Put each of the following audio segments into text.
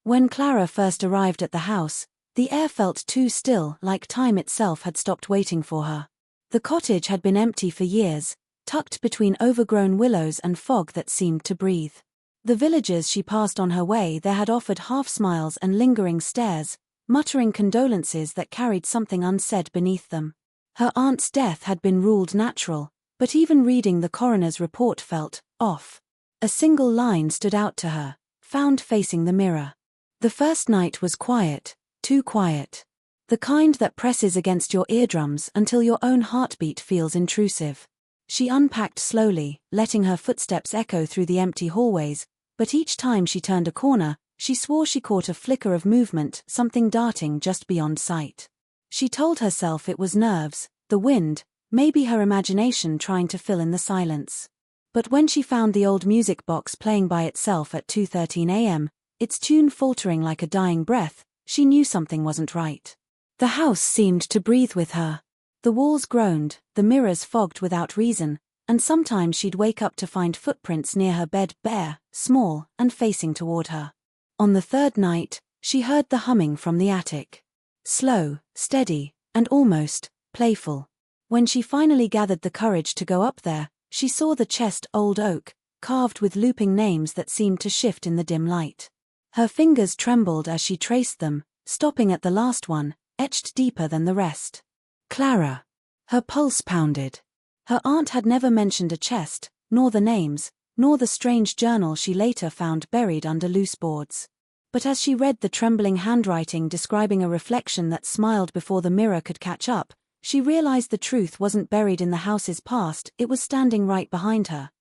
When Clara first arrived at the house, the air felt too still, like time itself had stopped waiting for her. The cottage had been empty for years, tucked between overgrown willows and fog that seemed to breathe. The villagers she passed on her way there had offered half-smiles and lingering stares, muttering condolences that carried something unsaid beneath them. Her aunt's death had been ruled natural, but even reading the coroner's report felt off. A single line stood out to her, found facing the mirror. The first night was quiet, too quiet. The kind that presses against your eardrums until your own heartbeat feels intrusive. She unpacked slowly, letting her footsteps echo through the empty hallways, but each time she turned a corner, she swore she caught a flicker of movement, something darting just beyond sight. She told herself it was nerves, the wind, maybe her imagination trying to fill in the silence. But when she found the old music box playing by itself at 2:13 a.m., its tune faltering like a dying breath, she knew something wasn't right. The house seemed to breathe with her. The walls groaned, the mirrors fogged without reason, and sometimes she'd wake up to find footprints near her bed, bare, small, and facing toward her. On the third night, she heard the humming from the attic. Slow, steady, and almost playful. When she finally gathered the courage to go up there, she saw the chest old oak, carved with looping names that seemed to shift in the dim light. Her fingers trembled as she traced them, stopping at the last one, etched deeper than the rest. Clara. Her pulse pounded. Her aunt had never mentioned a chest, nor the names, nor the strange journal she later found buried under loose boards. But as she read the trembling handwriting describing a reflection that smiled before the mirror could catch up, she realized the truth wasn't buried in the house's past, it was standing right behind her.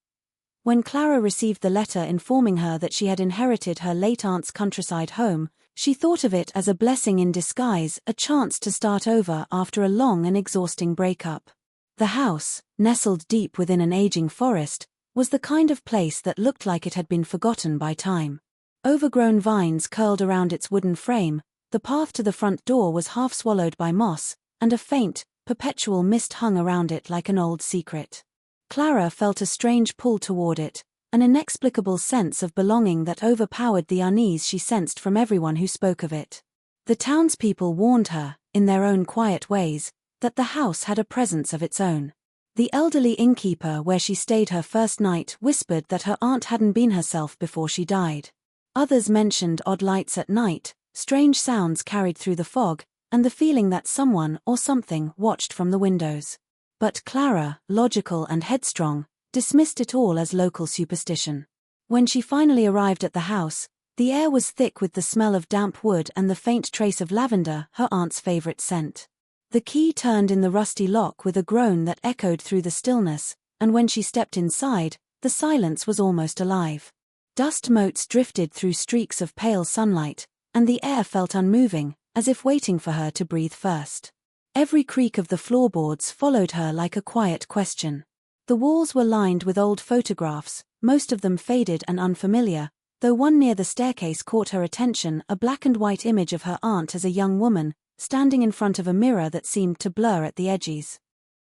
When Clara received the letter informing her that she had inherited her late aunt's countryside home, she thought of it as a blessing in disguise, a chance to start over after a long and exhausting breakup. The house, nestled deep within an aging forest, was the kind of place that looked like it had been forgotten by time. Overgrown vines curled around its wooden frame, the path to the front door was half swallowed by moss, and a faint, perpetual mist hung around it like an old secret. Clara felt a strange pull toward it, an inexplicable sense of belonging that overpowered the unease she sensed from everyone who spoke of it. The townspeople warned her, in their own quiet ways, that the house had a presence of its own. The elderly innkeeper where she stayed her first night whispered that her aunt hadn't been herself before she died. Others mentioned odd lights at night, strange sounds carried through the fog, and the feeling that someone or something watched from the windows. But Clara, logical and headstrong, dismissed it all as local superstition. When she finally arrived at the house, the air was thick with the smell of damp wood and the faint trace of lavender, her aunt's favorite scent. The key turned in the rusty lock with a groan that echoed through the stillness, and when she stepped inside, the silence was almost alive. Dust motes drifted through streaks of pale sunlight, and the air felt unmoving, as if waiting for her to breathe first. Every creak of the floorboards followed her like a quiet question. The walls were lined with old photographs, most of them faded and unfamiliar, though one near the staircase caught her attention, a black and white image of her aunt as a young woman, standing in front of a mirror that seemed to blur at the edges.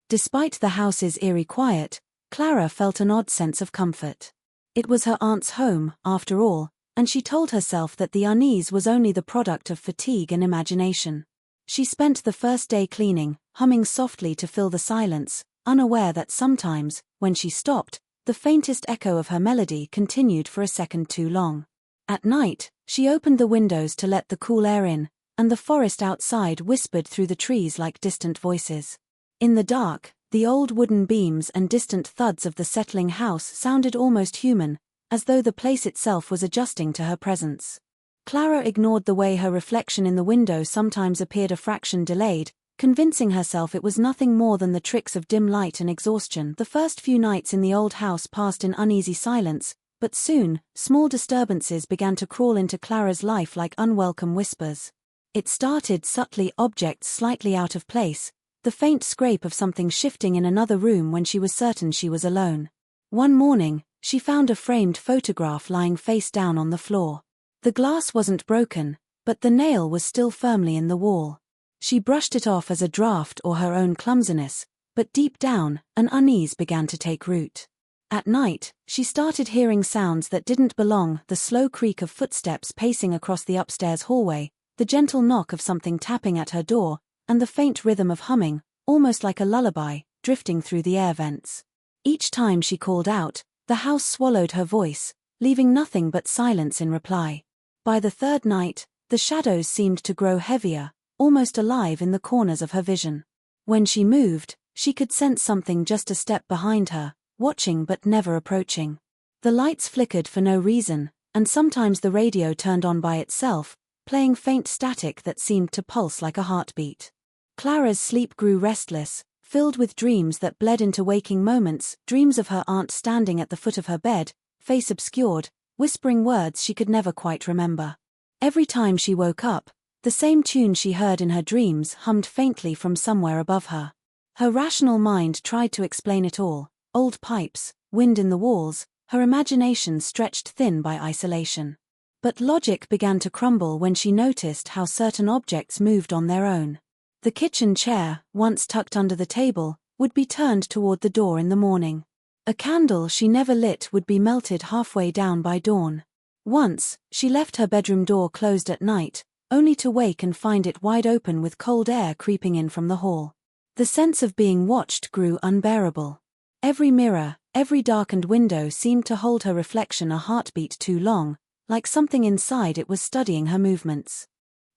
Despite the house's eerie quiet, Clara felt an odd sense of comfort. It was her aunt's home, after all, and she told herself that the unease was only the product of fatigue and imagination. She spent the first day cleaning, humming softly to fill the silence, unaware that sometimes, when she stopped, the faintest echo of her melody continued for a second too long. At night, she opened the windows to let the cool air in, and the forest outside whispered through the trees like distant voices. In the dark, the old wooden beams and distant thuds of the settling house sounded almost human, as though the place itself was adjusting to her presence. Clara ignored the way her reflection in the window sometimes appeared a fraction delayed, convincing herself it was nothing more than the tricks of dim light and exhaustion. The first few nights in the old house passed in uneasy silence, but soon, small disturbances began to crawl into Clara's life like unwelcome whispers. It started subtly, objects slightly out of place, the faint scrape of something shifting in another room when she was certain she was alone. One morning, she found a framed photograph lying face down on the floor. The glass wasn't broken, but the nail was still firmly in the wall. She brushed it off as a draft or her own clumsiness, but deep down, an unease began to take root. At night, she started hearing sounds that didn't belong: the slow creak of footsteps pacing across the upstairs hallway, the gentle knock of something tapping at her door, and the faint rhythm of humming, almost like a lullaby, drifting through the air vents. Each time she called out, the house swallowed her voice, leaving nothing but silence in reply. By the third night, the shadows seemed to grow heavier, almost alive in the corners of her vision. When she moved, she could sense something just a step behind her, watching but never approaching. The lights flickered for no reason, and sometimes the radio turned on by itself, playing faint static that seemed to pulse like a heartbeat. Clara's sleep grew restless, filled with dreams that bled into waking moments, dreams of her aunt standing at the foot of her bed, face obscured, whispering words she could never quite remember. Every time she woke up, the same tune she heard in her dreams hummed faintly from somewhere above her. Her rational mind tried to explain it all: old pipes, wind in the walls, her imagination stretched thin by isolation. But logic began to crumble when she noticed how certain objects moved on their own. The kitchen chair, once tucked under the table, would be turned toward the door in the morning. A candle she never lit would be melted halfway down by dawn. Once, she left her bedroom door closed at night, only to wake and find it wide open with cold air creeping in from the hall. The sense of being watched grew unbearable. Every mirror, every darkened window seemed to hold her reflection a heartbeat too long, like something inside it was studying her movements.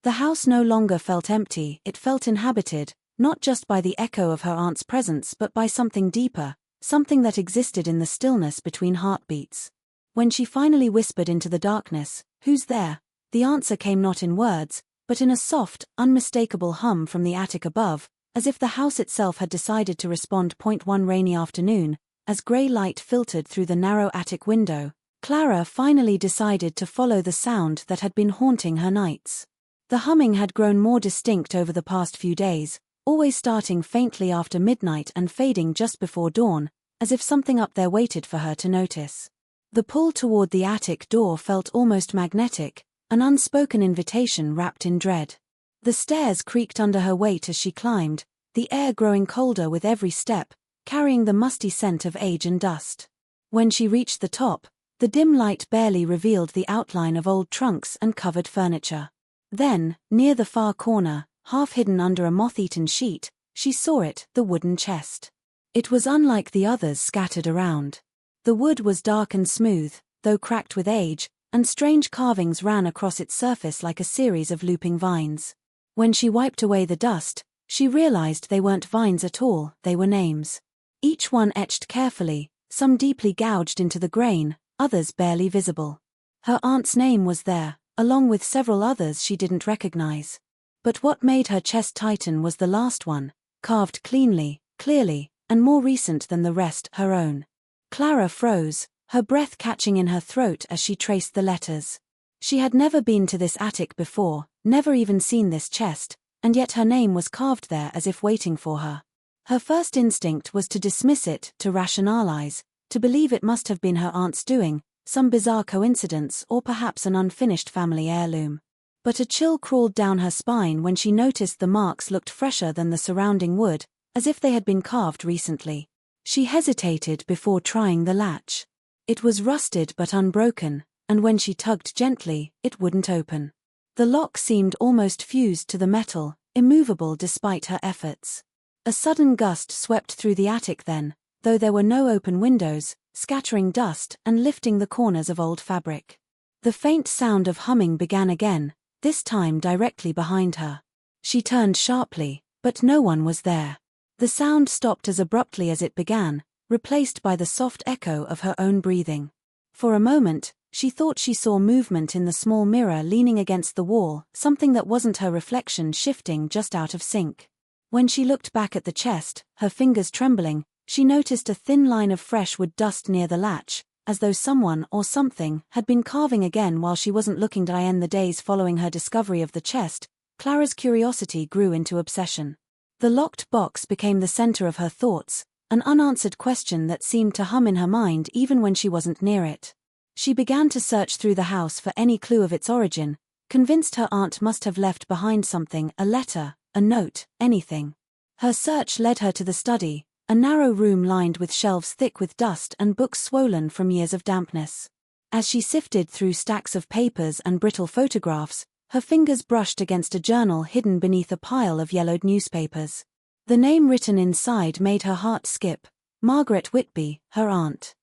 The house no longer felt empty, it felt inhabited, not just by the echo of her aunt's presence but by something deeper, something that existed in the stillness between heartbeats. When she finally whispered into the darkness, "Who's there?" the answer came not in words, but in a soft, unmistakable hum from the attic above, as if the house itself had decided to respond. One rainy afternoon, as grey light filtered through the narrow attic window, Clara finally decided to follow the sound that had been haunting her nights. The humming had grown more distinct over the past few days, always starting faintly after midnight and fading just before dawn, as if something up there waited for her to notice. The pull toward the attic door felt almost magnetic, an unspoken invitation wrapped in dread. The stairs creaked under her weight as she climbed, the air growing colder with every step, carrying the musty scent of age and dust. When she reached the top, the dim light barely revealed the outline of old trunks and covered furniture. Then, near the far corner, half hidden under a moth-eaten sheet, she saw it, the wooden chest. It was unlike the others scattered around. The wood was dark and smooth, though cracked with age, and strange carvings ran across its surface like a series of looping vines. When she wiped away the dust, she realized they weren't vines at all, they were names. Each one etched carefully, some deeply gouged into the grain, others barely visible. Her aunt's name was there, along with several others she didn't recognize. But what made her chest tighten was the last one, carved cleanly, clearly, and more recent than the rest, her own. Clara froze, her breath catching in her throat as she traced the letters. She had never been to this attic before, never even seen this chest, and yet her name was carved there as if waiting for her. Her first instinct was to dismiss it, to rationalize, to believe it must have been her aunt's doing, some bizarre coincidence or perhaps an unfinished family heirloom. But a chill crawled down her spine when she noticed the marks looked fresher than the surrounding wood, as if they had been carved recently. She hesitated before trying the latch. It was rusted but unbroken, and when she tugged gently, it wouldn't open. The lock seemed almost fused to the metal, immovable despite her efforts. A sudden gust swept through the attic then, though there were no open windows, scattering dust and lifting the corners of old fabric. The faint sound of humming began again, this time directly behind her. She turned sharply, but no one was there. The sound stopped as abruptly as it began, replaced by the soft echo of her own breathing. For a moment, she thought she saw movement in the small mirror leaning against the wall, something that wasn't her reflection shifting just out of sync. When she looked back at the chest, her fingers trembling, she noticed a thin line of fresh wood dust near the latch, as though someone or something had been carving again while she wasn't looking. In the days following her discovery of the chest, Clara's curiosity grew into obsession. The locked box became the center of her thoughts, an unanswered question that seemed to hum in her mind even when she wasn't near it. She began to search through the house for any clue of its origin, convinced her aunt must have left behind something, a letter, a note, anything. Her search led her to the study, a narrow room lined with shelves thick with dust and books swollen from years of dampness. As she sifted through stacks of papers and brittle photographs, her fingers brushed against a journal hidden beneath a pile of yellowed newspapers. The name written inside made her heart skip: Margaret Whitby, her aunt.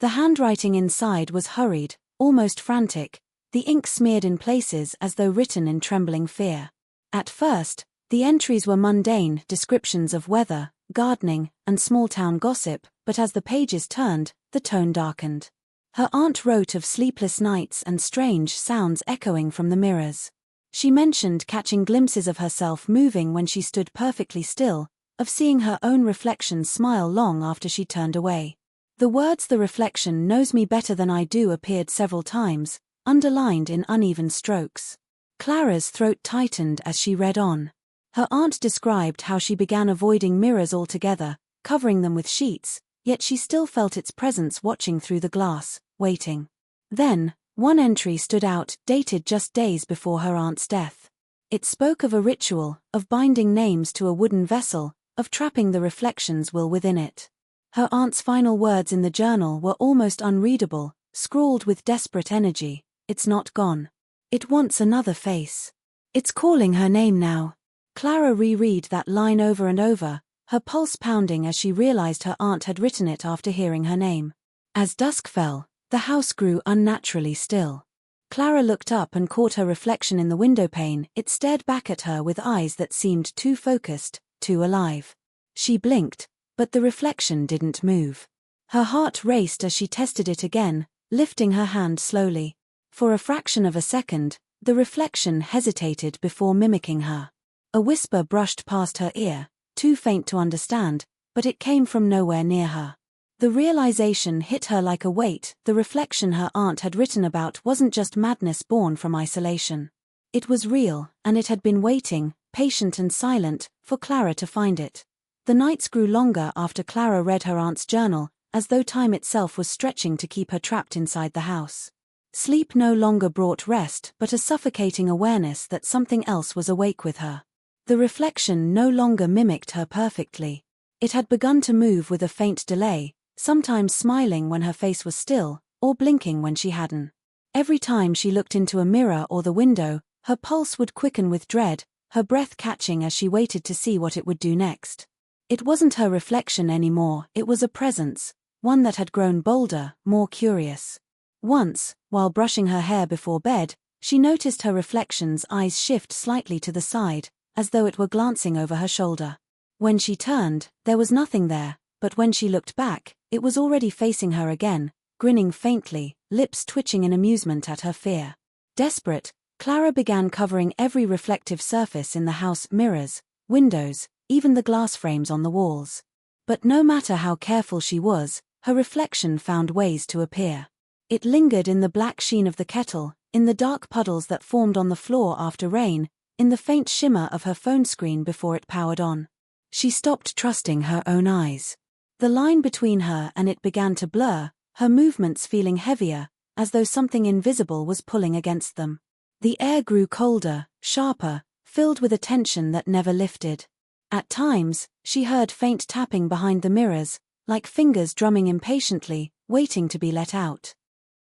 The handwriting inside was hurried, almost frantic, the ink smeared in places as though written in trembling fear. At first, the entries were mundane descriptions of weather, gardening, and small-town gossip, but as the pages turned, the tone darkened. Her aunt wrote of sleepless nights and strange sounds echoing from the mirrors. She mentioned catching glimpses of herself moving when she stood perfectly still, of seeing her own reflection smile long after she turned away. The words "the reflection knows me better than I do" appeared several times, underlined in uneven strokes. Clara's throat tightened as she read on. Her aunt described how she began avoiding mirrors altogether, covering them with sheets, yet she still felt its presence watching through the glass, waiting. Then, one entry stood out, dated just days before her aunt's death. It spoke of a ritual, of binding names to a wooden vessel, of trapping the reflection's will within it. Her aunt's final words in the journal were almost unreadable, scrawled with desperate energy: "It's not gone. It wants another face. It's calling her name now." Clara reread that line over and over, her pulse pounding as she realized her aunt had written it after hearing her name. As dusk fell, the house grew unnaturally still. Clara looked up and caught her reflection in the windowpane. It stared back at her with eyes that seemed too focused, too alive. She blinked, but the reflection didn't move. Her heart raced as she tested it again, lifting her hand slowly. For a fraction of a second, the reflection hesitated before mimicking her. A whisper brushed past her ear, too faint to understand, but it came from nowhere near her. The realization hit her like a weight: the reflection her aunt had written about wasn't just madness born from isolation. It was real, and it had been waiting, patient and silent, for Clara to find it. The nights grew longer after Clara read her aunt's journal, as though time itself was stretching to keep her trapped inside the house. Sleep no longer brought rest, but a suffocating awareness that something else was awake with her. The reflection no longer mimicked her perfectly. It had begun to move with a faint delay, sometimes smiling when her face was still, or blinking when she hadn't. Every time she looked into a mirror or the window, her pulse would quicken with dread, her breath catching as she waited to see what it would do next. It wasn't her reflection anymore, it was a presence, one that had grown bolder, more curious. Once, while brushing her hair before bed, she noticed her reflection's eyes shift slightly to the side, as though it were glancing over her shoulder. When she turned, there was nothing there, but when she looked back, it was already facing her again, grinning faintly, lips twitching in amusement at her fear. Desperate, Clara began covering every reflective surface in the house: mirrors, windows, even the glass frames on the walls. But no matter how careful she was, her reflection found ways to appear. It lingered in the black sheen of the kettle, in the dark puddles that formed on the floor after rain, in the faint shimmer of her phone screen before it powered on. She stopped trusting her own eyes. The line between her and it began to blur, her movements feeling heavier, as though something invisible was pulling against them. The air grew colder, sharper, filled with a tension that never lifted. At times, she heard faint tapping behind the mirrors, like fingers drumming impatiently, waiting to be let out.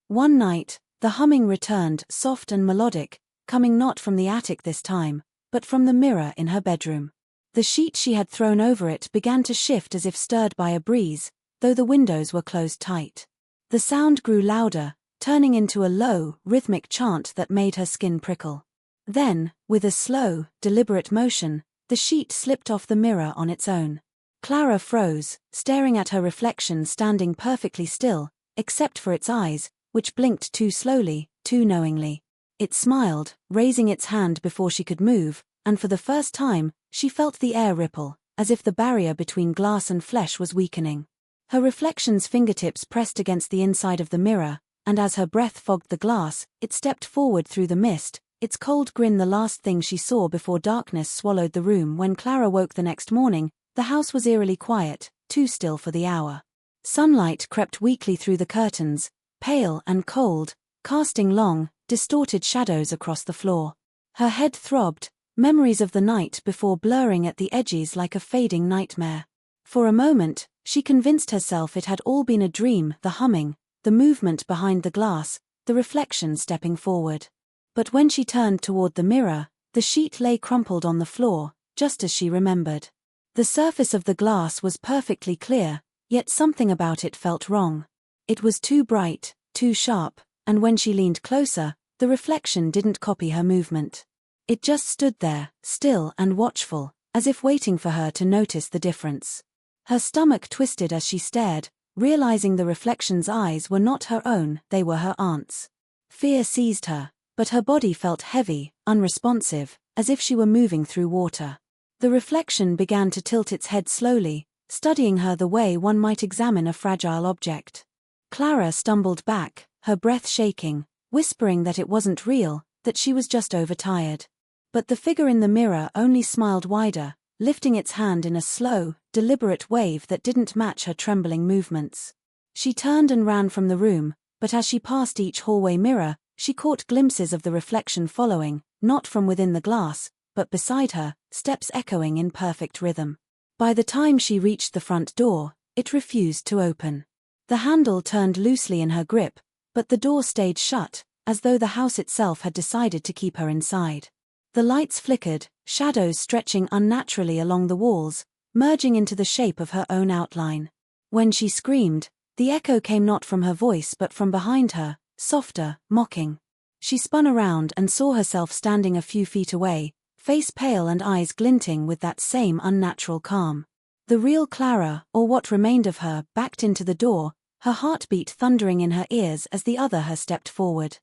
One night, the humming returned, soft and melodic, coming not from the attic this time, but from the mirror in her bedroom. The sheet she had thrown over it began to shift as if stirred by a breeze, though the windows were closed tight. The sound grew louder, turning into a low, rhythmic chant that made her skin prickle. Then, with a slow, deliberate motion, the sheet slipped off the mirror on its own. Clara froze, staring at her reflection standing perfectly still, except for its eyes, which blinked too slowly, too knowingly. It smiled, raising its hand before she could move, and for the first time, she felt the air ripple, as if the barrier between glass and flesh was weakening. Her reflection's fingertips pressed against the inside of the mirror, and as her breath fogged the glass, it stepped forward through the mist, its cold grin the last thing she saw before darkness swallowed the room. When Clara woke the next morning, the house was eerily quiet, too still for the hour. Sunlight crept weakly through the curtains, pale and cold, casting long, distorted shadows across the floor. Her head throbbed, memories of the night before blurring at the edges like a fading nightmare. For a moment, she convinced herself it had all been a dream, the humming, the movement behind the glass, the reflection stepping forward. But when she turned toward the mirror, the sheet lay crumpled on the floor, just as she remembered. The surface of the glass was perfectly clear, yet something about it felt wrong. It was too bright, too sharp, and when she leaned closer, the reflection didn't copy her movement. It just stood there, still and watchful, as if waiting for her to notice the difference. Her stomach twisted as she stared, realizing the reflection's eyes were not her own, they were her aunt's. Fear seized her, but her body felt heavy, unresponsive, as if she were moving through water. The reflection began to tilt its head slowly, studying her the way one might examine a fragile object. Clara stumbled back, her breath shaking, whispering that it wasn't real, that she was just overtired. But the figure in the mirror only smiled wider, lifting its hand in a slow, deliberate wave that didn't match her trembling movements. She turned and ran from the room, but as she passed each hallway mirror, she caught glimpses of the reflection following, not from within the glass, but beside her, steps echoing in perfect rhythm. By the time she reached the front door, it refused to open. The handle turned loosely in her grip, but the door stayed shut, as though the house itself had decided to keep her inside. The lights flickered, shadows stretching unnaturally along the walls, merging into the shape of her own outline. When she screamed, the echo came not from her voice but from behind her, softer, mocking. She spun around and saw herself standing a few feet away, face pale and eyes glinting with that same unnatural calm. The real Clara, or what remained of her, backed into the door, her heartbeat thundering in her ears as the other her stepped forward.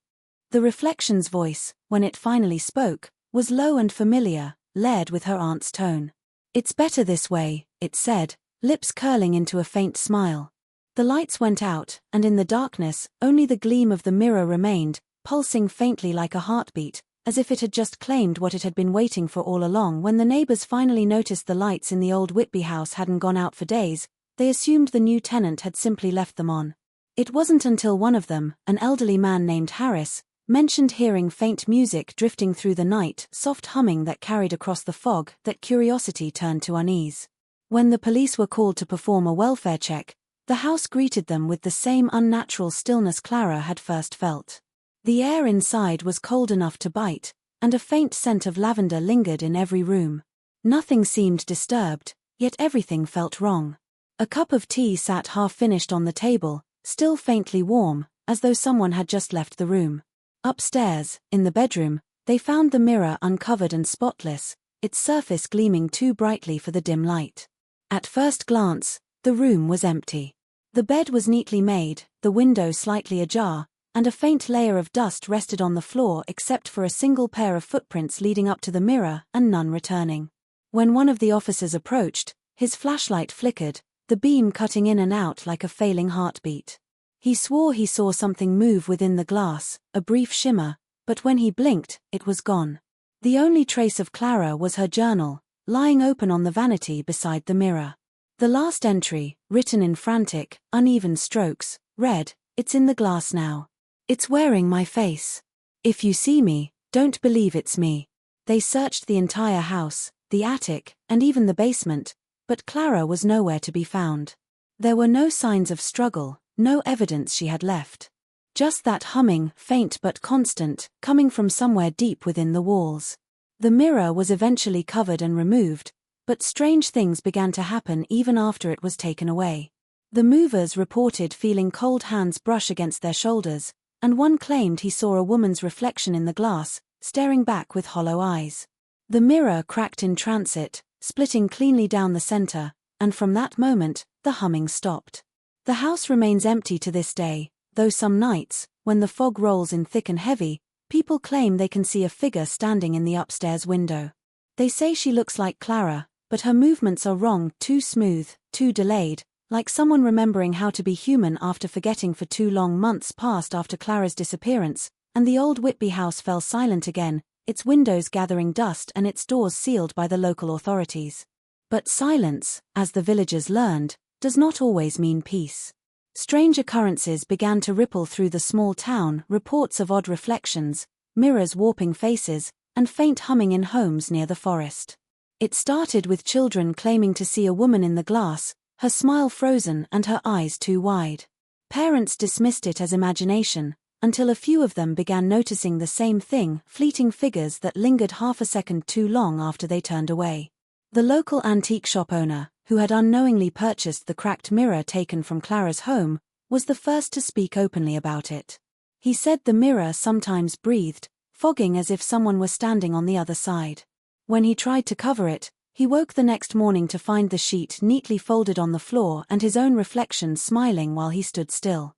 The reflection's voice, when it finally spoke, was low and familiar, layered with her aunt's tone. "It's better this way," it said, lips curling into a faint smile. The lights went out, and in the darkness, only the gleam of the mirror remained, pulsing faintly like a heartbeat, as if it had just claimed what it had been waiting for all along. When the neighbors finally noticed the lights in the old Whitby house hadn't gone out for days, they assumed the new tenant had simply left them on. It wasn't until one of them, an elderly man named Harris, mentioned hearing faint music drifting through the night, soft humming that carried across the fog, that curiosity turned to unease. When the police were called to perform a welfare check, the house greeted them with the same unnatural stillness Clara had first felt. The air inside was cold enough to bite, and a faint scent of lavender lingered in every room. Nothing seemed disturbed, yet everything felt wrong. A cup of tea sat half-finished on the table, still faintly warm, as though someone had just left the room. Upstairs, in the bedroom, they found the mirror uncovered and spotless, its surface gleaming too brightly for the dim light. At first glance, the room was empty. The bed was neatly made, the window slightly ajar, and a faint layer of dust rested on the floor except for a single pair of footprints leading up to the mirror and none returning. When one of the officers approached, his flashlight flickered, the beam cutting in and out like a failing heartbeat. He swore he saw something move within the glass, a brief shimmer, but when he blinked, it was gone. The only trace of Clara was her journal, lying open on the vanity beside the mirror. The last entry, written in frantic, uneven strokes, read, "It's in the glass now. It's wearing my face. If you see me, don't believe it's me." They searched the entire house, the attic, and even the basement, but Clara was nowhere to be found. There were no signs of struggle, no evidence she had left. Just that humming, faint but constant, coming from somewhere deep within the walls. The mirror was eventually covered and removed, but strange things began to happen even after it was taken away. The movers reported feeling cold hands brush against their shoulders, and one claimed he saw a woman's reflection in the glass, staring back with hollow eyes. The mirror cracked in transit, splitting cleanly down the center, and from that moment, the humming stopped. The house remains empty to this day, though some nights, when the fog rolls in thick and heavy, people claim they can see a figure standing in the upstairs window. They say she looks like Clara, but her movements are wrong, too smooth, too delayed, like someone remembering how to be human after forgetting for too long. Months passed after Clara's disappearance, and the old Whitby house fell silent again, its windows gathering dust and its doors sealed by the local authorities. But silence, as the villagers learned, does not always mean peace. Strange occurrences began to ripple through the small town, reports of odd reflections, mirrors warping faces, and faint humming in homes near the forest. It started with children claiming to see a woman in the glass, her smile frozen and her eyes too wide. Parents dismissed it as imagination, until a few of them began noticing the same thing, fleeting figures that lingered half a second too long after they turned away. The local antique shop owner, who had unknowingly purchased the cracked mirror taken from Clara's home, was the first to speak openly about it. He said the mirror sometimes breathed, fogging as if someone were standing on the other side. When he tried to cover it, he woke the next morning to find the sheet neatly folded on the floor and his own reflection smiling while he stood still.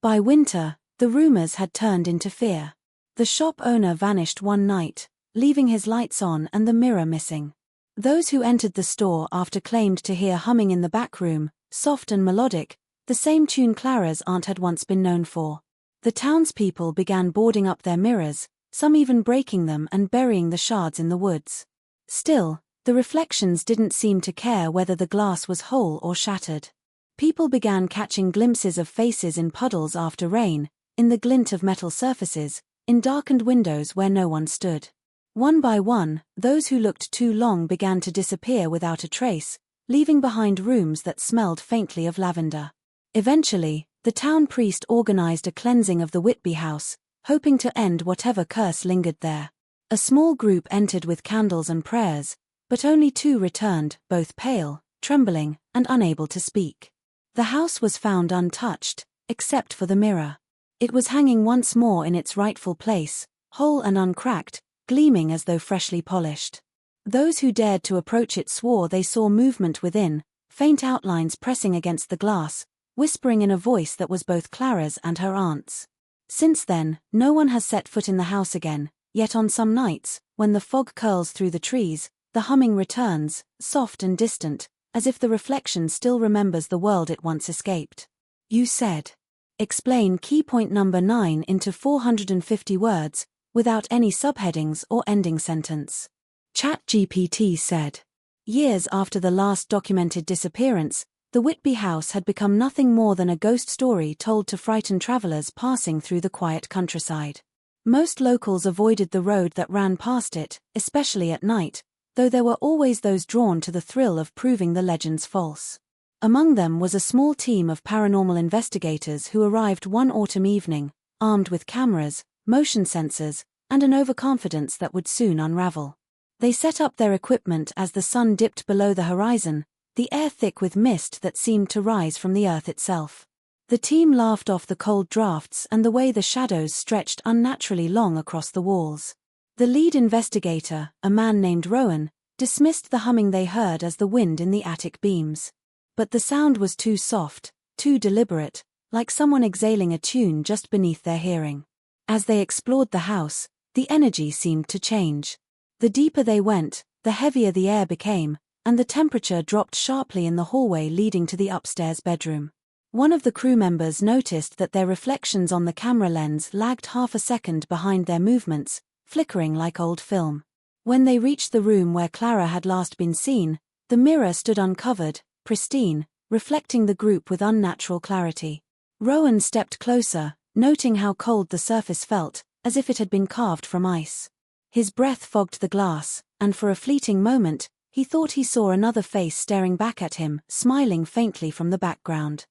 By winter, the rumors had turned into fear. The shop owner vanished one night, leaving his lights on and the mirror missing. Those who entered the store after claimed to hear humming in the back room, soft and melodic, the same tune Clara's aunt had once been known for. The townspeople began boarding up their mirrors, some even breaking them and burying the shards in the woods. Still, the reflections didn't seem to care whether the glass was whole or shattered. People began catching glimpses of faces in puddles after rain, in the glint of metal surfaces, in darkened windows where no one stood. One by one, those who looked too long began to disappear without a trace, leaving behind rooms that smelled faintly of lavender. Eventually, the town priest organized a cleansing of the Whitby house, hoping to end whatever curse lingered there. A small group entered with candles and prayers, but only 2 returned, both pale, trembling, and unable to speak. The house was found untouched, except for the mirror. It was hanging once more in its rightful place, whole and uncracked, gleaming as though freshly polished. Those who dared to approach it swore they saw movement within, faint outlines pressing against the glass, whispering in a voice that was both Clara's and her aunt's. Since then, no one has set foot in the house again, yet on some nights, when the fog curls through the trees, the humming returns, soft and distant, as if the reflection still remembers the world it once escaped. You said. Explain key point number 9 into 450 words, without any subheadings or ending sentence. ChatGPT said. Years after the last documented disappearance, the Whitby house had become nothing more than a ghost story told to frighten travelers passing through the quiet countryside. Most locals avoided the road that ran past it, especially at night, though there were always those drawn to the thrill of proving the legends false. Among them was a small team of paranormal investigators who arrived one autumn evening, armed with cameras, motion sensors, and an overconfidence that would soon unravel. They set up their equipment as the sun dipped below the horizon, the air thick with mist that seemed to rise from the earth itself. The team laughed off the cold drafts and the way the shadows stretched unnaturally long across the walls. The lead investigator, a man named Rowan, dismissed the humming they heard as the wind in the attic beams. But the sound was too soft, too deliberate, like someone exhaling a tune just beneath their hearing. As they explored the house, the energy seemed to change. The deeper they went, the heavier the air became, and the temperature dropped sharply in the hallway leading to the upstairs bedroom. One of the crew members noticed that their reflections on the camera lens lagged half a second behind their movements, flickering like old film. When they reached the room where Clara had last been seen, the mirror stood uncovered, pristine, reflecting the group with unnatural clarity. Rowan stepped closer, noting how cold the surface felt, as if it had been carved from ice. His breath fogged the glass, and for a fleeting moment, he thought he saw another face staring back at him, smiling faintly from the background.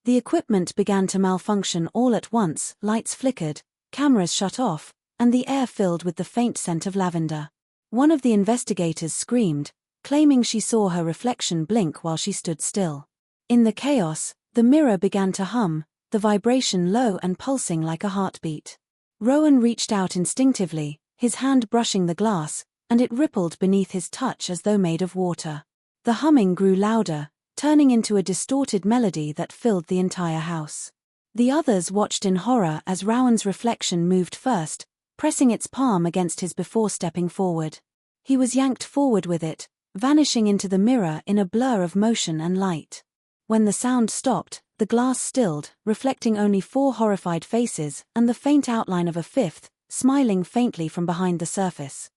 The equipment began to malfunction all at once, lights flickered, cameras shut off, and the air filled with the faint scent of lavender. One of the investigators screamed, claiming she saw her reflection blink while she stood still. In the chaos, the mirror began to hum, the vibration low and pulsing like a heartbeat. Rowan reached out instinctively, his hand brushing the glass, and it rippled beneath his touch as though made of water. The humming grew louder, turning into a distorted melody that filled the entire house. The others watched in horror as Rowan's reflection moved first, pressing its palm against his before stepping forward. He was yanked forward with it, vanishing into the mirror in a blur of motion and light. When the sound stopped, the glass stilled, reflecting only 4 horrified faces and the faint outline of a 5th, smiling faintly from behind the surface.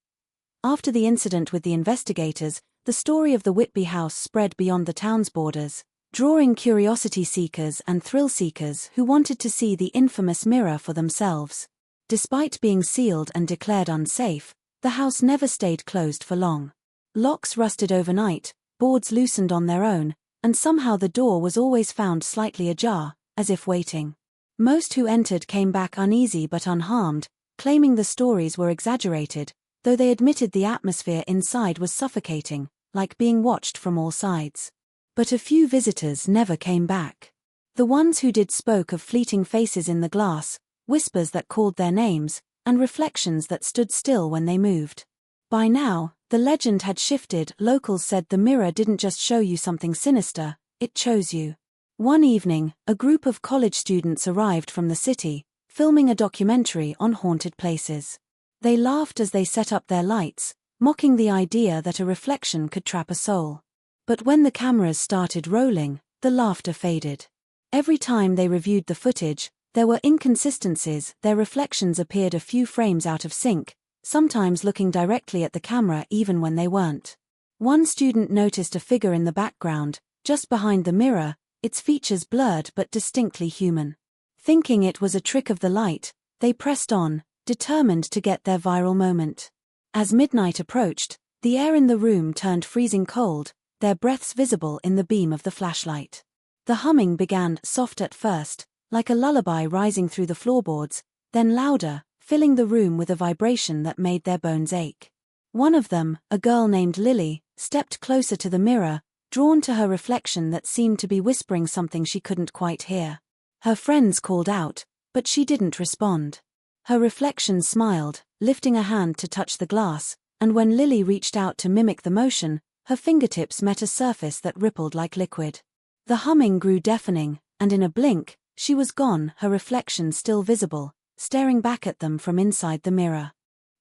After the incident with the investigators, the story of the Whitby house spread beyond the town's borders, drawing curiosity seekers and thrill seekers who wanted to see the infamous mirror for themselves. Despite being sealed and declared unsafe, the house never stayed closed for long. Locks rusted overnight, boards loosened on their own, and somehow the door was always found slightly ajar, as if waiting. Most who entered came back uneasy but unharmed, claiming the stories were exaggerated, though they admitted the atmosphere inside was suffocating, like being watched from all sides. But a few visitors never came back. The ones who did spoke of fleeting faces in the glass, whispers that called their names, and reflections that stood still when they moved. By now, the legend had shifted. Locals said the mirror didn't just show you something sinister, it chose you. One evening, a group of college students arrived from the city, filming a documentary on haunted places. They laughed as they set up their lights, mocking the idea that a reflection could trap a soul. But when the cameras started rolling, the laughter faded. Every time they reviewed the footage, there were inconsistencies. Their reflections appeared a few frames out of sync, sometimes looking directly at the camera even when they weren't. One student noticed a figure in the background, just behind the mirror, its features blurred but distinctly human. Thinking it was a trick of the light, they pressed on, determined to get their viral moment. As midnight approached, the air in the room turned freezing cold, their breaths visible in the beam of the flashlight. The humming began soft at first, like a lullaby rising through the floorboards, then louder, filling the room with a vibration that made their bones ache. One of them, a girl named Lily, stepped closer to the mirror, drawn to her reflection that seemed to be whispering something she couldn't quite hear. Her friends called out, but she didn't respond. Her reflection smiled, lifting a hand to touch the glass, and when Lily reached out to mimic the motion, her fingertips met a surface that rippled like liquid. The humming grew deafening, and in a blink, she was gone, her reflection still visible, staring back at them from inside the mirror.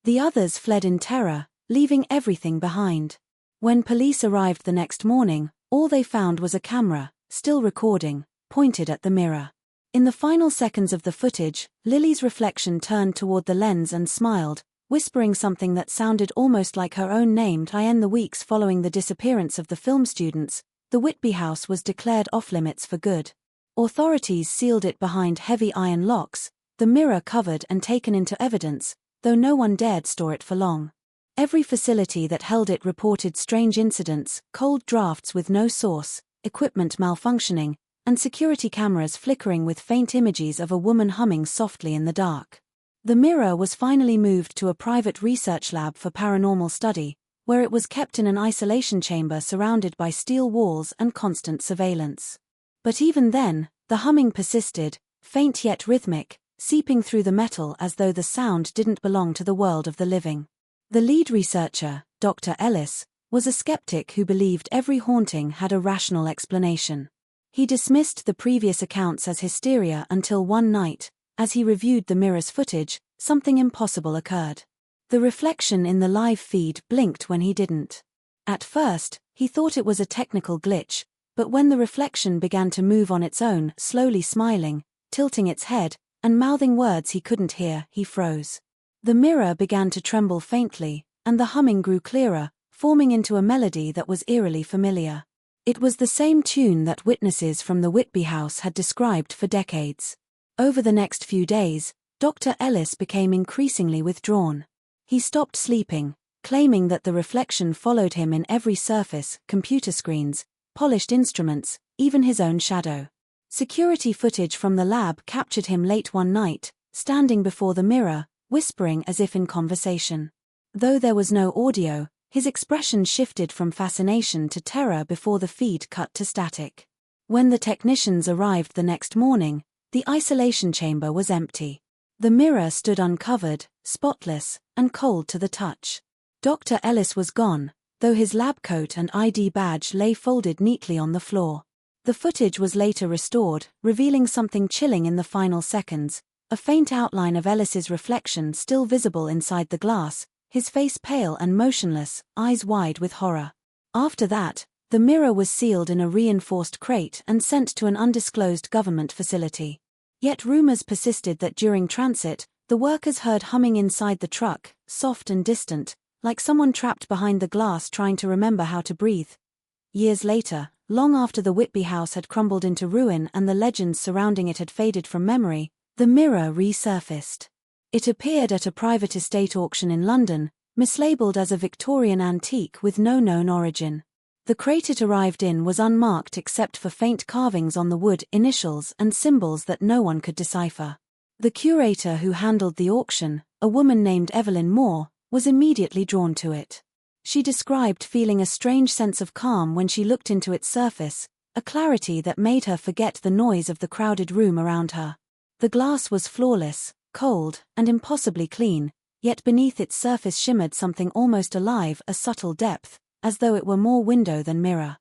The others fled in terror, leaving everything behind. When police arrived the next morning, all they found was a camera, still recording, pointed at the mirror. In the final seconds of the footage, Lily's reflection turned toward the lens and smiled, whispering something that sounded almost like her own name. In the weeks following the disappearance of the film students, the Whitby house was declared off-limits for good. Authorities sealed it behind heavy iron locks, the mirror covered and taken into evidence, though no one dared store it for long. Every facility that held it reported strange incidents, cold drafts with no source, equipment malfunctioning, and security cameras flickering with faint images of a woman humming softly in the dark. The mirror was finally moved to a private research lab for paranormal study, where it was kept in an isolation chamber surrounded by steel walls and constant surveillance. But even then, the humming persisted, faint yet rhythmic, seeping through the metal as though the sound didn't belong to the world of the living. The lead researcher, Dr. Ellis, was a skeptic who believed every haunting had a rational explanation. He dismissed the previous accounts as hysteria until one night, as he reviewed the mirror's footage, something impossible occurred. The reflection in the live feed blinked when he didn't. At first, he thought it was a technical glitch, but when the reflection began to move on its own, slowly smiling, tilting its head, and mouthing words he couldn't hear, he froze. The mirror began to tremble faintly, and the humming grew clearer, forming into a melody that was eerily familiar. It was the same tune that witnesses from the Whitby house had described for decades. Over the next few days, Dr. Ellis became increasingly withdrawn. He stopped sleeping, claiming that the reflection followed him in every surface, computer screens, polished instruments, even his own shadow. Security footage from the lab captured him late one night, standing before the mirror, whispering as if in conversation. Though there was no audio, his expression shifted from fascination to terror before the feed cut to static. When the technicians arrived the next morning, the isolation chamber was empty. The mirror stood uncovered, spotless, and cold to the touch. Dr. Ellis was gone, though his lab coat and ID badge lay folded neatly on the floor. The footage was later restored, revealing something chilling in the final seconds, a faint outline of Ellis's reflection still visible inside the glass, his face pale and motionless, eyes wide with horror. After that, the mirror was sealed in a reinforced crate and sent to an undisclosed government facility. Yet rumors persisted that during transit, the workers heard humming inside the truck, soft and distant, like someone trapped behind the glass trying to remember how to breathe. Years later, long after the Whitby house had crumbled into ruin and the legends surrounding it had faded from memory, the mirror resurfaced. It appeared at a private estate auction in London, mislabeled as a Victorian antique with no known origin. The crate it arrived in was unmarked except for faint carvings on the wood, initials and symbols that no one could decipher. The curator who handled the auction, a woman named Evelyn Moore, was immediately drawn to it. She described feeling a strange sense of calm when she looked into its surface, a clarity that made her forget the noise of the crowded room around her. The glass was flawless, cold, and impossibly clean, yet beneath its surface shimmered something almost alive, a subtle depth, as though it were more window than mirror.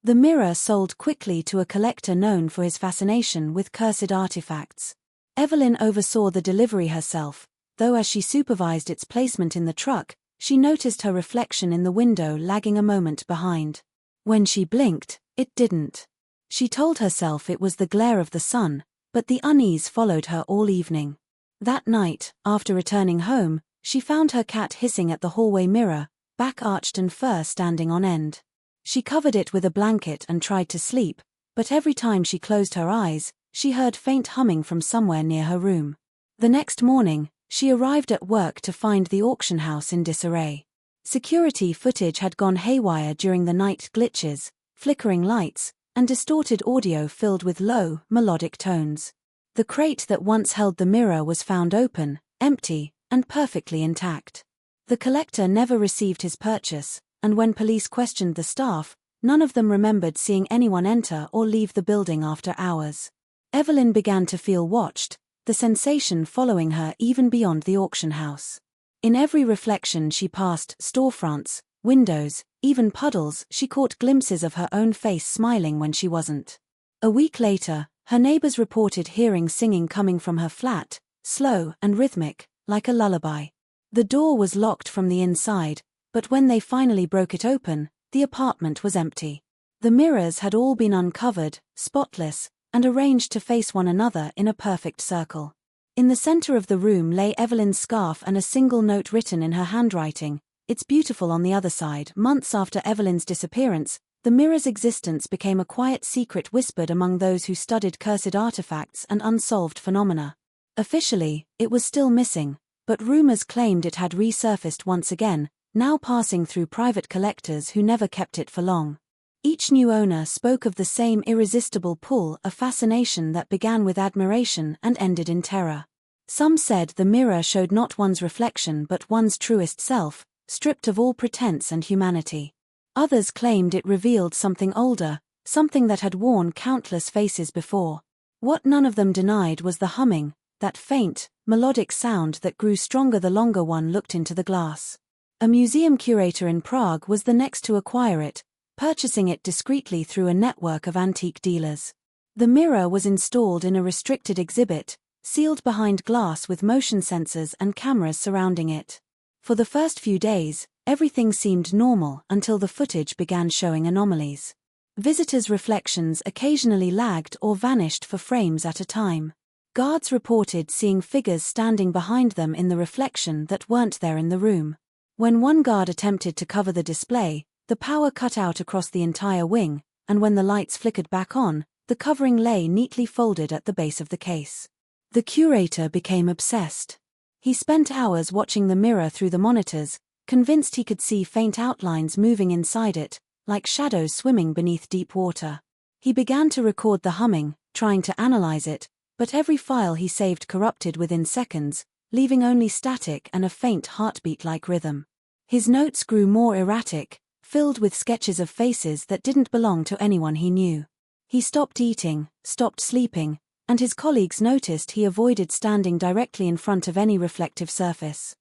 The mirror sold quickly to a collector known for his fascination with cursed artifacts. Evelyn oversaw the delivery herself, though as she supervised its placement in the truck, she noticed her reflection in the window lagging a moment behind. When she blinked, it didn't. She told herself it was the glare of the sun, but the unease followed her all evening. That night, after returning home, she found her cat hissing at the hallway mirror, back arched and fur standing on end. She covered it with a blanket and tried to sleep, but every time she closed her eyes, she heard faint humming from somewhere near her room. The next morning, she arrived at work to find the auction house in disarray. Security footage had gone haywire during the night, glitches, flickering lights, and distorted audio filled with low, melodic tones. The crate that once held the mirror was found open, empty, and perfectly intact. The collector never received his purchase, and when police questioned the staff, none of them remembered seeing anyone enter or leave the building after hours. Evelyn began to feel watched, the sensation following her even beyond the auction house. In every reflection she passed, storefronts, windows, even puddles, she caught glimpses of her own face smiling when she wasn't. A week later, her neighbors reported hearing singing coming from her flat, slow and rhythmic, like a lullaby. The door was locked from the inside, but when they finally broke it open, the apartment was empty. The mirrors had all been uncovered, spotless, and arranged to face one another in a perfect circle. In the center of the room lay Evelyn's scarf and a single note written in her handwriting, "It's beautiful." On the other side, months after Evelyn's disappearance, the mirror's existence became a quiet secret whispered among those who studied cursed artifacts and unsolved phenomena. Officially, it was still missing, but rumors claimed it had resurfaced once again, now passing through private collectors who never kept it for long. Each new owner spoke of the same irresistible pull, a fascination that began with admiration and ended in terror. Some said the mirror showed not one's reflection but one's truest self, stripped of all pretense and humanity. Others claimed it revealed something older, something that had worn countless faces before. What none of them denied was the humming, that faint, melodic sound that grew stronger the longer one looked into the glass. A museum curator in Prague was the next to acquire it, purchasing it discreetly through a network of antique dealers. The mirror was installed in a restricted exhibit, sealed behind glass with motion sensors and cameras surrounding it. For the first few days, everything seemed normal until the footage began showing anomalies. Visitors' reflections occasionally lagged or vanished for frames at a time. Guards reported seeing figures standing behind them in the reflection that weren't there in the room. When one guard attempted to cover the display, the power cut out across the entire wing, and when the lights flickered back on, the covering lay neatly folded at the base of the case. The curator became obsessed. He spent hours watching the mirror through the monitors, convinced he could see faint outlines moving inside it, like shadows swimming beneath deep water. He began to record the humming, trying to analyze it, but every file he saved corrupted within seconds, leaving only static and a faint heartbeat-like rhythm. His notes grew more erratic, filled with sketches of faces that didn't belong to anyone he knew. He stopped eating, stopped sleeping, and his colleagues noticed he avoided standing directly in front of any reflective surface.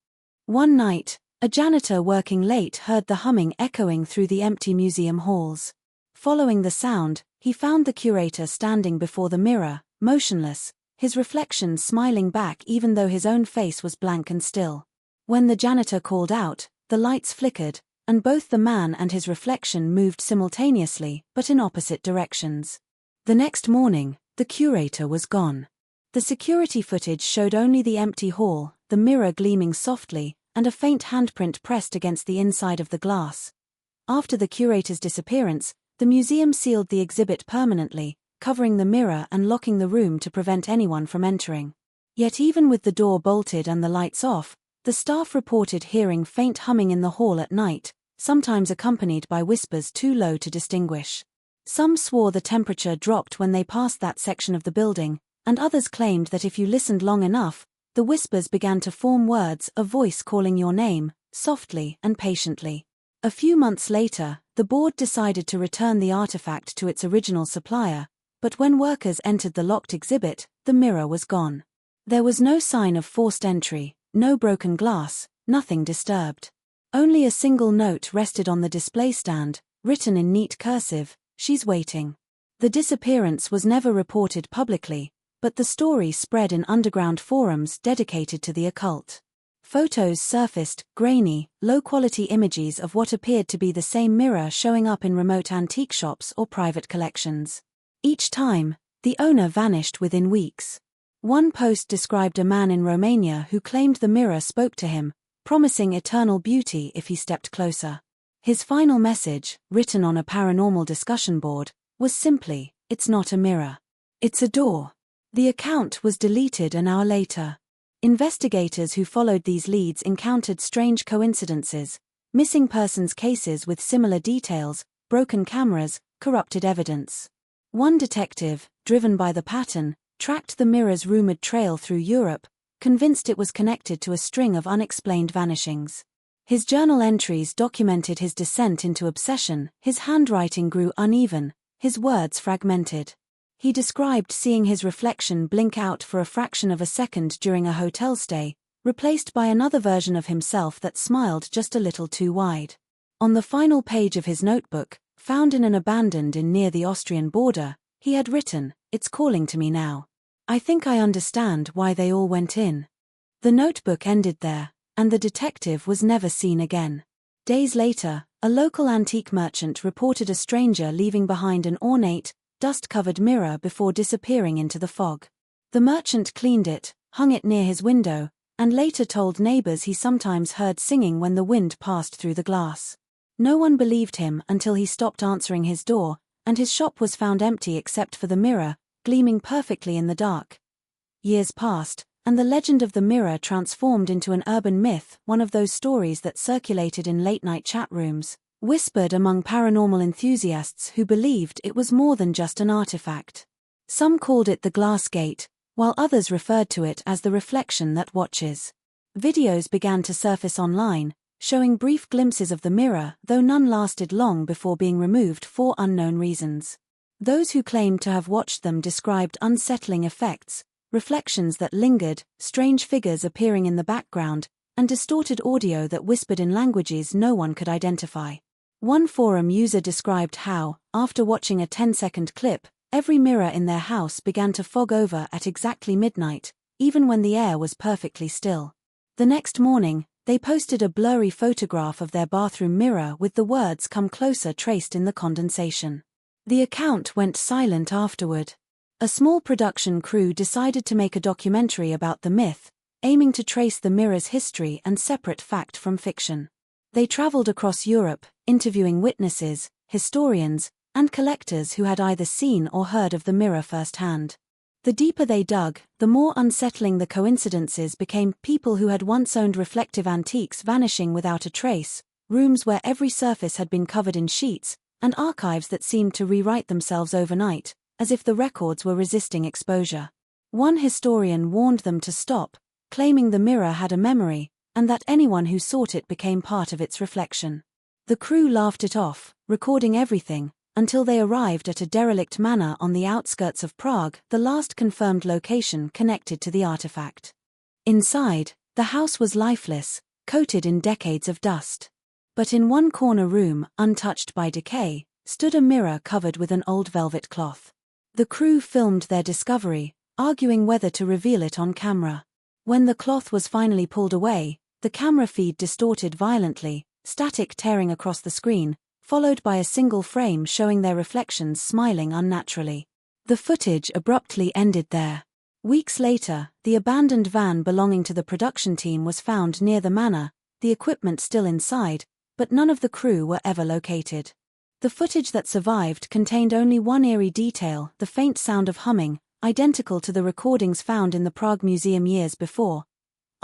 One night, a janitor working late heard the humming echoing through the empty museum halls. Following the sound, he found the curator standing before the mirror, motionless, his reflection smiling back even though his own face was blank and still. When the janitor called out, the lights flickered, and both the man and his reflection moved simultaneously, but in opposite directions. The next morning, the curator was gone. The security footage showed only the empty hall, the mirror gleaming softly, and a faint handprint pressed against the inside of the glass. After the curator's disappearance, the museum sealed the exhibit permanently, covering the mirror and locking the room to prevent anyone from entering. Yet even with the door bolted and the lights off, The staff reported hearing faint humming in the hall at night, sometimes accompanied by whispers too low to distinguish. Some swore the temperature dropped when they passed that section of the building, and others claimed that if you listened long enough, the whispers began to form words, a voice calling your name, softly and patiently. A few months later, the board decided to return the artifact to its original supplier, but when workers entered the locked exhibit, the mirror was gone. There was no sign of forced entry, no broken glass, nothing disturbed. Only a single note rested on the display stand, written in neat cursive, "She's waiting." The disappearance was never reported publicly, but the story spread in underground forums dedicated to the occult. Photos surfaced, grainy, low-quality images of what appeared to be the same mirror showing up in remote antique shops or private collections. Each time, the owner vanished within weeks. One post described a man in Romania who claimed the mirror spoke to him, promising eternal beauty if he stepped closer. His final message, written on a paranormal discussion board, was simply, "It's not a mirror. It's a door." The account was deleted an hour later. Investigators who followed these leads encountered strange coincidences, missing persons cases with similar details, broken cameras, corrupted evidence. One detective, driven by the pattern, tracked the mirror's rumored trail through Europe, convinced it was connected to a string of unexplained vanishings. His journal entries documented his descent into obsession. His handwriting grew uneven, his words fragmented. He described seeing his reflection blink out for a fraction of a second during a hotel stay, replaced by another version of himself that smiled just a little too wide. On the final page of his notebook, found in an abandoned inn near the Austrian border, he had written, "It's calling to me now. I think I understand why they all went in." The notebook ended there, and the detective was never seen again. Days later, a local antique merchant reported a stranger leaving behind an ornate, dust-covered mirror before disappearing into the fog. The merchant cleaned it, hung it near his window, and later told neighbors he sometimes heard singing when the wind passed through the glass. No one believed him until he stopped answering his door, and his shop was found empty except for the mirror, gleaming perfectly in the dark. Years passed, and the legend of the mirror transformed into an urban myth, one of those stories that circulated in late-night chat rooms, whispered among paranormal enthusiasts who believed it was more than just an artifact. Some called it the glass gate, while others referred to it as the reflection that watches. Videos began to surface online, showing brief glimpses of the mirror, though none lasted long before being removed for unknown reasons. Those who claimed to have watched them described unsettling effects, reflections that lingered, strange figures appearing in the background, and distorted audio that whispered in languages no one could identify. One forum user described how, after watching a 10-second clip, every mirror in their house began to fog over at exactly midnight, even when the air was perfectly still. The next morning, they posted a blurry photograph of their bathroom mirror with the words "Come closer" traced in the condensation. The account went silent afterward. A small production crew decided to make a documentary about the myth, aiming to trace the mirror's history and separate fact from fiction. They traveled across Europe, interviewing witnesses, historians, and collectors who had either seen or heard of the mirror firsthand. The deeper they dug, the more unsettling the coincidences became. People who had once owned reflective antiques vanishing without a trace, rooms where every surface had been covered in sheets, and archives that seemed to rewrite themselves overnight, as if the records were resisting exposure. One historian warned them to stop, claiming the mirror had a memory, and that anyone who sought it became part of its reflection. The crew laughed it off, recording everything, until they arrived at a derelict manor on the outskirts of Prague, the last confirmed location connected to the artifact. Inside, the house was lifeless, coated in decades of dust. But in one corner room, untouched by decay, stood a mirror covered with an old velvet cloth. The crew filmed their discovery, arguing whether to reveal it on camera. When the cloth was finally pulled away, the camera feed distorted violently, static tearing across the screen, followed by a single frame showing their reflections smiling unnaturally. The footage abruptly ended there. Weeks later, the abandoned van belonging to the production team was found near the manor, the equipment still inside, but none of the crew were ever located. The footage that survived contained only one eerie detail, the faint sound of humming, identical to the recordings found in the Prague Museum years before.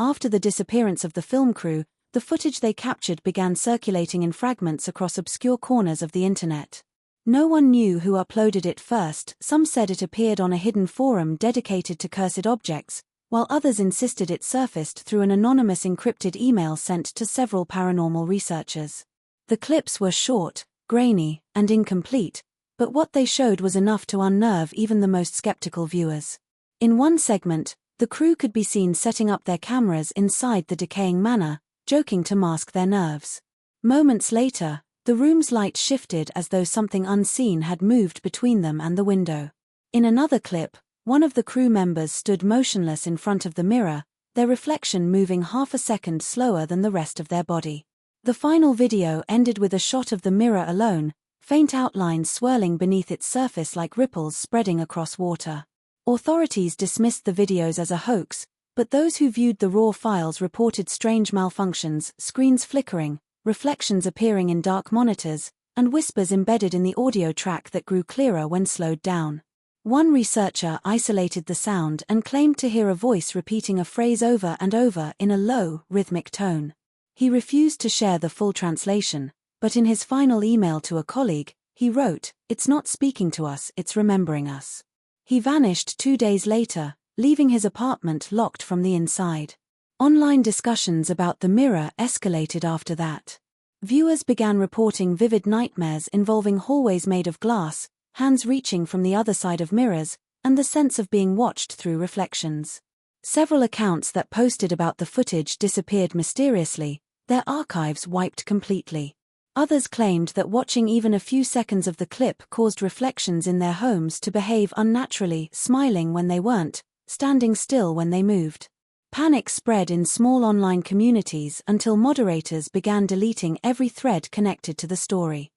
after the disappearance of the film crew, the footage they captured began circulating in fragments across obscure corners of the internet. No one knew who uploaded it first. Some said it appeared on a hidden forum dedicated to cursed objects, while others insisted it surfaced through an anonymous encrypted email sent to several paranormal researchers. The clips were short, grainy, and incomplete, but what they showed was enough to unnerve even the most skeptical viewers. In one segment, the crew could be seen setting up their cameras inside the decaying manor, joking to mask their nerves. Moments later, the room's light shifted as though something unseen had moved between them and the window. In another clip, one of the crew members stood motionless in front of the mirror, their reflection moving half a second slower than the rest of their body. The final video ended with a shot of the mirror alone, faint outlines swirling beneath its surface like ripples spreading across water. Authorities dismissed the videos as a hoax, but those who viewed the raw files reported strange malfunctions, screens flickering, reflections appearing in dark monitors, and whispers embedded in the audio track that grew clearer when slowed down. One researcher isolated the sound and claimed to hear a voice repeating a phrase over and over in a low, rhythmic tone. He refused to share the full translation, but in his final email to a colleague, he wrote, "It's not speaking to us, it's remembering us." He vanished 2 days later, leaving his apartment locked from the inside. Online discussions about the mirror escalated after that. Viewers began reporting vivid nightmares involving hallways made of glass, hands reaching from the other side of mirrors, and the sense of being watched through reflections. Several accounts that posted about the footage disappeared mysteriously, their archives wiped completely. Others claimed that watching even a few seconds of the clip caused reflections in their homes to behave unnaturally, smiling when they weren't, standing still when they moved. Panic spread in small online communities until moderators began deleting every thread connected to the story.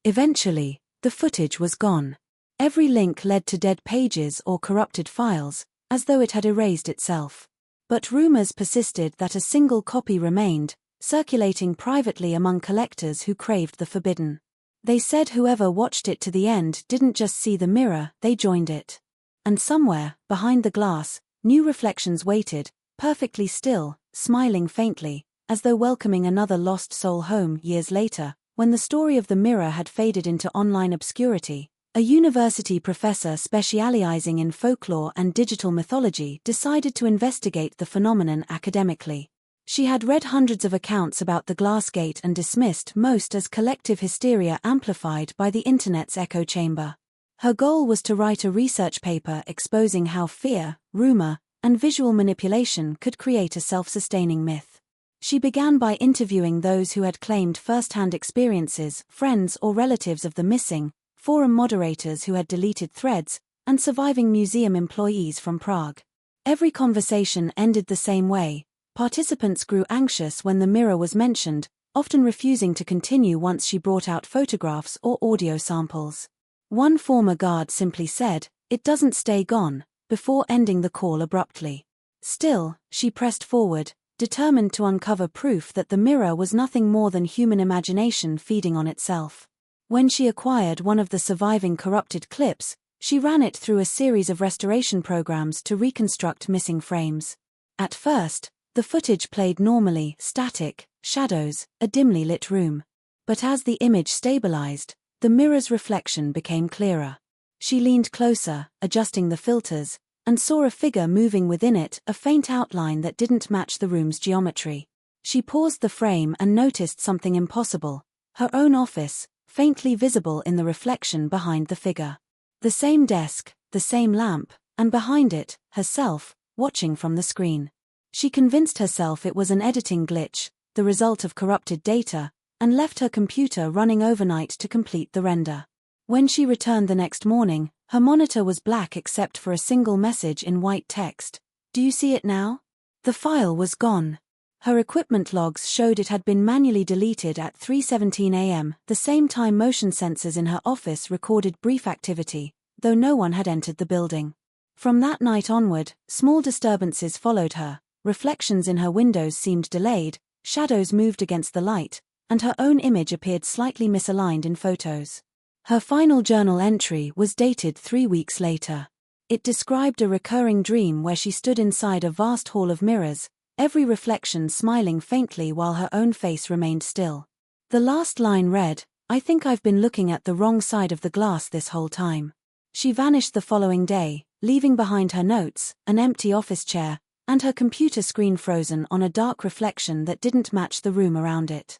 Eventually, the footage was gone. Every link led to dead pages or corrupted files, as though it had erased itself. But rumors persisted that a single copy remained, circulating privately among collectors who craved the forbidden. They said whoever watched it to the end didn't just see the mirror, they joined it. And somewhere, behind the glass, new reflections waited, perfectly still, smiling faintly, as though welcoming another lost soul home. Years later, when the story of the mirror had faded into online obscurity, a university professor specializing in folklore and digital mythology decided to investigate the phenomenon academically. She had read hundreds of accounts about the glass gate and dismissed most as collective hysteria amplified by the internet's echo chamber. Her goal was to write a research paper exposing how fear, rumor, and visual manipulation could create a self-sustaining myth. She began by interviewing those who had claimed first-hand experiences, friends or relatives of the missing, forum moderators who had deleted threads, and surviving museum employees from Prague. Every conversation ended the same way. Participants grew anxious when the mirror was mentioned, often refusing to continue once she brought out photographs or audio samples. One former guard simply said, "It doesn't stay gone," before ending the call abruptly. Still, she pressed forward, determined to uncover proof that the mirror was nothing more than human imagination feeding on itself. When she acquired one of the surviving corrupted clips, she ran it through a series of restoration programs to reconstruct missing frames. At first, the footage played normally, static, shadows, a dimly lit room. But as the image stabilized, the mirror's reflection became clearer. She leaned closer, adjusting the filters, and saw a figure moving within it, a faint outline that didn't match the room's geometry. She paused the frame and noticed something impossible: her own office, faintly visible in the reflection behind the figure. The same desk, the same lamp, and behind it, herself, watching from the screen. She convinced herself it was an editing glitch, the result of corrupted data, and left her computer running overnight to complete the render. When she returned the next morning, her monitor was black except for a single message in white text. "Do you see it now?" The file was gone. Her equipment logs showed it had been manually deleted at 3:17 a.m., the same time motion sensors in her office recorded brief activity, though no one had entered the building. From that night onward, small disturbances followed her. Reflections in her windows seemed delayed, shadows moved against the light, and her own image appeared slightly misaligned in photos. Her final journal entry was dated 3 weeks later. It described a recurring dream where she stood inside a vast hall of mirrors, every reflection smiling faintly while her own face remained still. The last line read, "I think I've been looking at the wrong side of the glass this whole time." She vanished the following day, leaving behind her notes, an empty office chair, and her computer screen frozen on a dark reflection that didn't match the room around it.